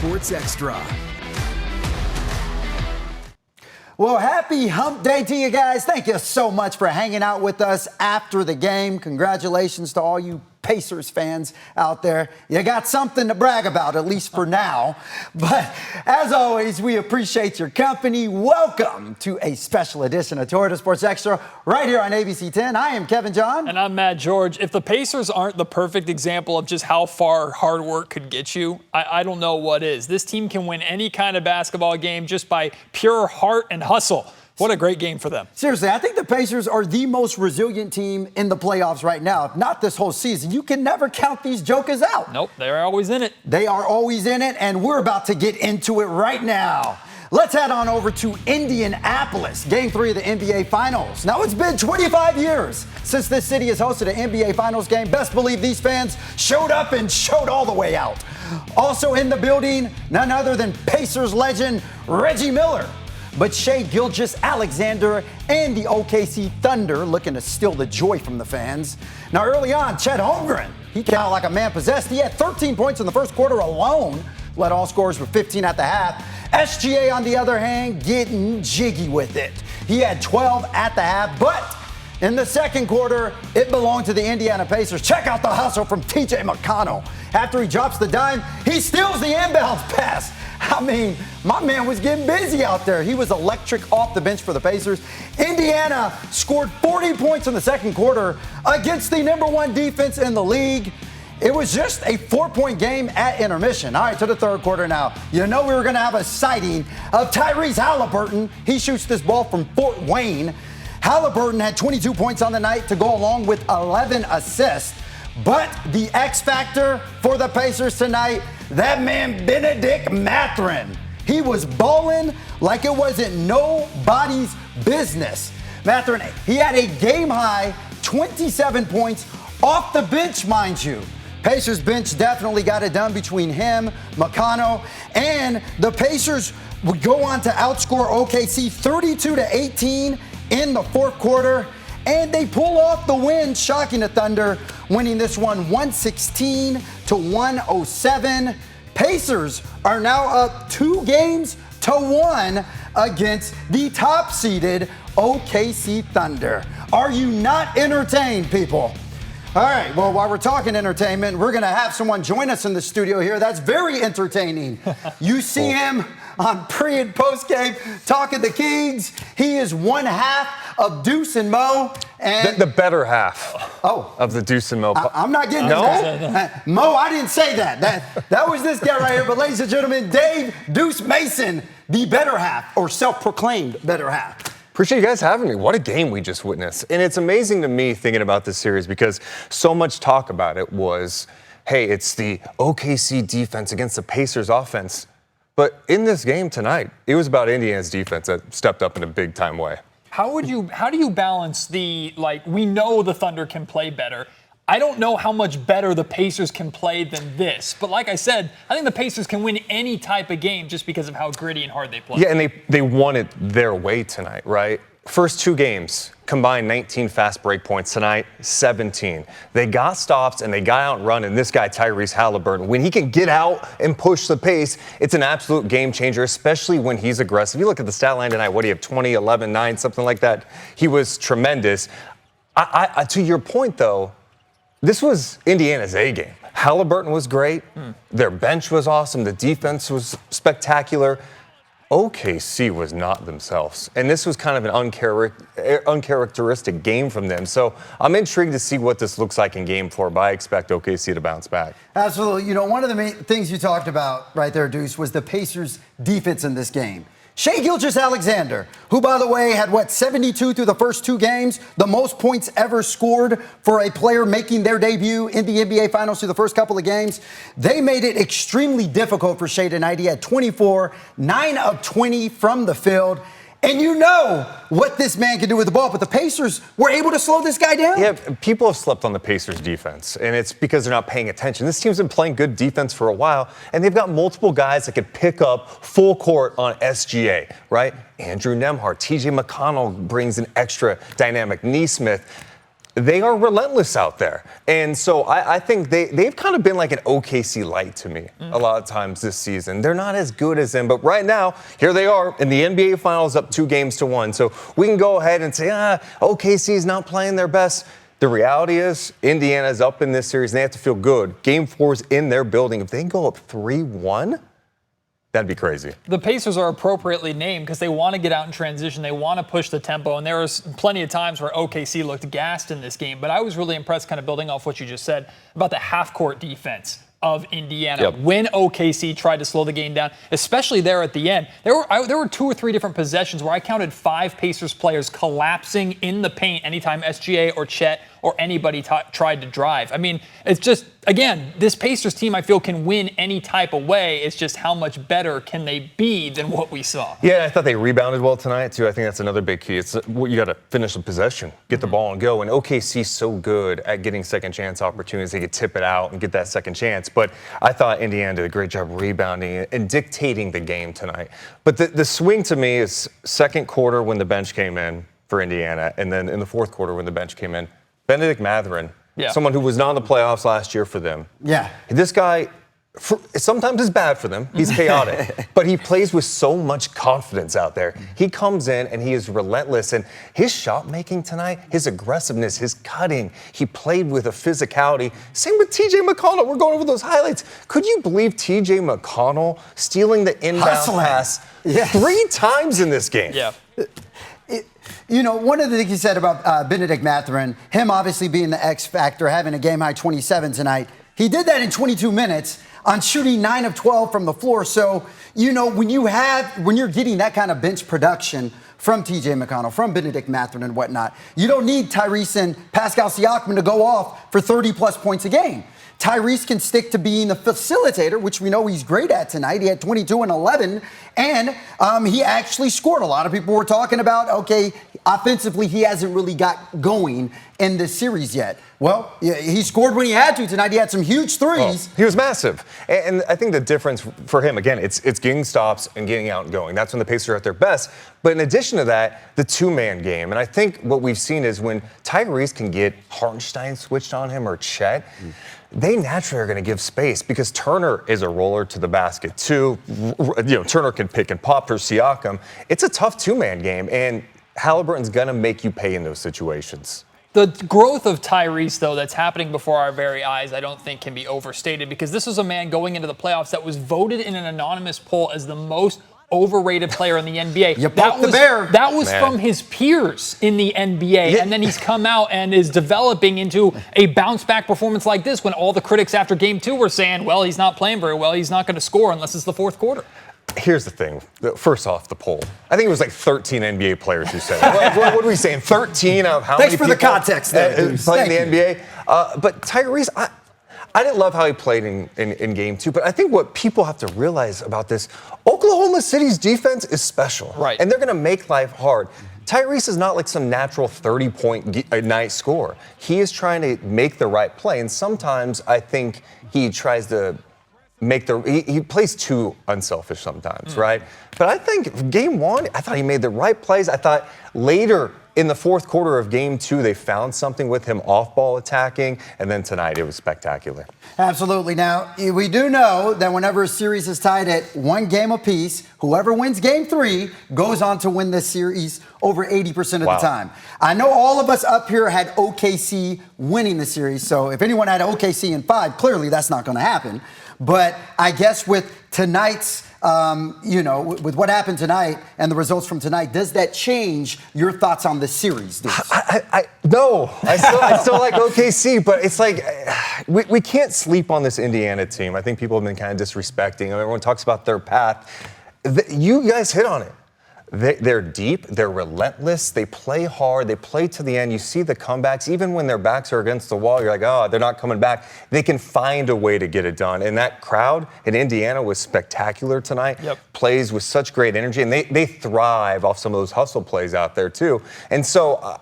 Sports Extra. Well, happy hump day to you guys. Thank you so much for hanging out with us after the game. Congratulations to all you Pacers fans out there. You got something to brag about, at least for now. But as always, we appreciate your company. Welcome to a special edition of Toyota Sports Extra right here on ABC 10. I am Kevin John. And I'm Matt George. If the Pacers aren't the perfect example of just how far hard work could get you, I don't know what is. This team can win any kind of basketball game just by pure heart and hustle. What a great game for them. Seriously, I think the Pacers are the most resilient team in the playoffs right now, not this whole season. You can never count these jokers out. Nope, they're always in it. They are always in it, and we're about to get into it right now. Let's head on over to Indianapolis, Game 3 of the NBA Finals. Now, it's been 25 years since this city has hosted an NBA Finals game. Best believe these fans showed up and showed all the way out. Also in the building, none other than Pacers legend Reggie Miller. But Shai Gilgeous-Alexander and the OKC Thunder looking to steal the joy from the fans. Now, early on, Chet Holmgren, he came out like a man possessed. He had 13 points in the first quarter alone, led all scorers with 15 at the half. SGA, on the other hand, getting jiggy with it. He had 12 at the half, but in the second quarter, it belonged to the Indiana Pacers. Check out the hustle from TJ McConnell. After he drops the dime, he steals the inbounds pass. I mean, my man was getting busy out there. He was electric off the bench for the Pacers. Indiana scored 40 points in the second quarter against the number one defense in the league. It was just a 4-point game at intermission. All right, to the third quarter now. You know we were going to have a sighting of Tyrese Halliburton. He shoots this ball from Fort Wayne. Halliburton had 22 points on the night to go along with 11 assists. But the X factor for the Pacers tonight, that man Benedict Mathurin. He was balling like it wasn't nobody's business. Mathurin, he had a game-high 27 points off the bench, mind you. Pacers bench definitely got it done between him, McConnell, and the Pacers would go on to outscore OKC 32-18 in the fourth quarter. And they pull off the win, shocking the Thunder, winning this one 116-107. Pacers are now up 2-1 against the top-seeded OKC Thunder. Are you not entertained, people? All right, well, while we're talking entertainment, we're going to have someone join us in the studio here that's very entertaining. You see him on pre- and post-game talking the Kings. He is one half of Deuce and Mo. And the better half of the Deuce and Mo. I'm not getting this. Mo, I didn't say that. That was this guy right here. But ladies and gentlemen, Deuce Mason, the better half, or self-proclaimed better half. Appreciate you guys having me. What a game we just witnessed. And it's amazing to me thinking about this series because so much talk about it was, hey, it's the OKC defense against the Pacers offense. But in this game tonight, it was about Indiana's defense that stepped up in a big-time way. How do you balance we know the Thunder can play better. I don't know how much better the Pacers can play than this. But like I said, I think the Pacers can win any type of game just because of how gritty and hard they play. Yeah, and they won it their way tonight, right? First two games, combined 19 fast break points. Tonight, 17. They got stops and they got out and run. And this guy, Tyrese Halliburton, when he can get out and push the pace, it's an absolute game changer, especially when he's aggressive. You look at the stat line tonight, what do you have, 20, 11, 9, something like that? He was tremendous. To your point, though, this was Indiana's A game. Halliburton was great. Their bench was awesome. The defense was spectacular. OKC was not themselves. And this was kind of an uncharacteristic game from them. So I'm intrigued to see what this looks like in game 4, but I expect OKC to bounce back. Absolutely. You know, one of the main things you talked about right there, Deuce, was the Pacers' defense in this game. Shai Gilgeous-Alexander, who, by the way, had, 72 through the first two games, the most points ever scored for a player making their debut in the NBA Finals through the first couple of games. They made it extremely difficult for Shai tonight. He had 24, 9 of 20 from the field. And you know what this man can do with the ball, but the Pacers were able to slow this guy down. Yeah, people have slept on the Pacers' defense, and it's because they're not paying attention. This team's been playing good defense for a while, and they've got multiple guys that could pick up full court on SGA, right? Andrew Nembhard, TJ McConnell brings an extra dynamic. Nesmith. they are relentless out there. And so I think they've kind of been like an OKC light to me a lot of times this season. They're not as good as them, but right now, here they are in the NBA Finals up 2-1. So we can go ahead and say, OKC is not playing their best. The reality is Indiana's up in this series, and they have to feel good. Game 4's in their building. If they can go up 3-1, that'd be crazy. The Pacers are appropriately named because they want to get out in transition. They want to push the tempo. And there was plenty of times where OKC looked gassed in this game. But I was really impressed, kind of building off what you just said, about the half-court defense of Indiana. Yep. When OKC tried to slow the game down, especially there at the end, there were 2 or 3 different possessions where I counted 5 Pacers players collapsing in the paint anytime SGA or Chet or anybody tried to drive. I mean, it's just, again, this Pacers team I feel can win any type of way. It's just how much better can they be than what we saw. Yeah, I thought they rebounded well tonight, too. I think that's another big key. It's you got to finish the possession, get the ball and go. And OKC's so good at getting second chance opportunities. They could tip it out and get that second chance. But I thought Indiana did a great job rebounding and dictating the game tonight. But the swing to me is second quarter when the bench came in for Indiana, and then in the fourth quarter when the bench came in. Benedict Mathurin, someone who was not in the playoffs last year for them. Yeah. This guy, sometimes it's bad for them. He's chaotic. But he plays with so much confidence out there. He comes in and he is relentless. And his shot making tonight, his aggressiveness, his cutting, he played with a physicality. Same with TJ McConnell. We're going over those highlights. Could you believe TJ McConnell stealing the inbound pass 3 times in this game? Yeah. You know, one of the things you said about Benedict Mathurin, him obviously being the X factor, having a game high 27 tonight, he did that in 22 minutes on shooting 9 of 12 from the floor. So, you know, when you're getting that kind of bench production from TJ McConnell, from Benedict Mathurin and whatnot, you don't need Tyrese and Pascal Siakam to go off for 30 plus points a game. Tyrese can stick to being the facilitator, which we know he's great at tonight. He had 22 and 11, and he actually scored. A lot of people were talking about, okay, offensively, he hasn't really got going in this series yet. Well, he scored when he had to tonight. He had some huge threes. He was massive. And I think the difference for him, again, it's getting stops and getting out and going. That's when the Pacers are at their best. But in addition to that, the two-man game. And I think what we've seen is when Tyrese can get Hartenstein switched on him or Chet, they naturally are going to give space because Turner is a roller to the basket too. You know, Turner can pick and pop for Siakam. It's a tough two-man game, and Halliburton's going to make you pay in those situations. The growth of Tyrese, though, that's happening before our very eyes, I don't think can be overstated because this was a man going into the playoffs that was voted in an anonymous poll as the most overrated player in the NBA. You poked the bear. That was from his peers in the NBA, and then he's come out and is developing into a bounce-back performance like this when all the critics after Game 2 were saying, well, he's not playing very well, he's not going to score unless it's the fourth quarter. Here's the thing. First off, the poll. I think it was like 13 NBA players who said it. What are we saying? 13 of how Thanks many for people the context there, playing in the NBA? But Tyrese, I didn't love how he played in Game 2, but I think what people have to realize about this, Oklahoma City's defense is special. Right. And they're going to make life hard. Tyrese is not like some natural 30-point a night scorer. He is trying to make the right play, and sometimes I think he tries to he plays too unselfish sometimes, right? But I think Game 1, I thought he made the right plays. I thought later in the fourth quarter of Game 2, they found something with him off-ball attacking, and then tonight it was spectacular. Absolutely. Now, we do know that whenever a series is tied at 1 game apiece, whoever wins Game 3 goes on to win this series over 80% of the time. I know all of us up here had OKC winning the series, so if anyone had OKC in 5, clearly that's not going to happen. But I guess with tonight's, with what happened tonight and the results from tonight, does that change your thoughts on the series, Deuce? No, I still like OKC, but it's like we can't sleep on this Indiana team. I think people have been kind of disrespecting. Everyone talks about their path. You guys hit on it. They're deep, they're relentless, they play hard, they play to the end. You see the comebacks, even when their backs are against the wall, you're like, oh, they're not coming back. They can find a way to get it done. And that crowd in Indiana was spectacular tonight. Plays with such great energy, and they thrive off some of those hustle plays out there too. And so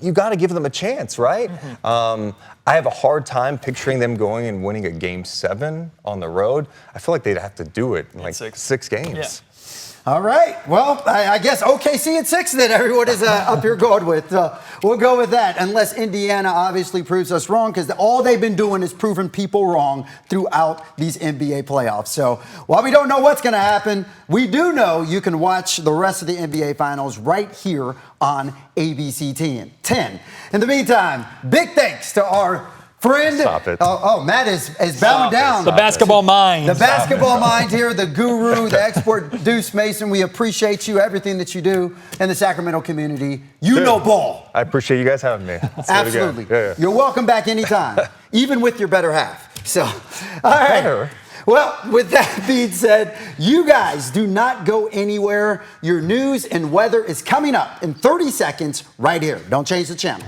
you got to give them a chance, right? I have a hard time picturing them going and winning a Game 7 on the road. I feel like they'd have to do it in like 6 games. All right. Well, I guess OKC at 6 then everyone is up here going with. We'll go with that unless Indiana obviously proves us wrong because all they've been doing is proving people wrong throughout these NBA playoffs. So while we don't know what's going to happen, we do know you can watch the rest of the NBA Finals right here on ABC 10. In the meantime, big thanks to our friend. Stop it. Matt is bowing down. The basketball mind. The basketball mind here, the guru, the expert, Deuce Mason. We appreciate you, everything that you do in the Sacramento community. You know ball. I appreciate you guys having me. Absolutely. Yeah. You're welcome back anytime, even with your better half. So, all right. Better. Well, with that being said, you guys do not go anywhere. Your news and weather is coming up in 30 seconds right here. Don't change the channel.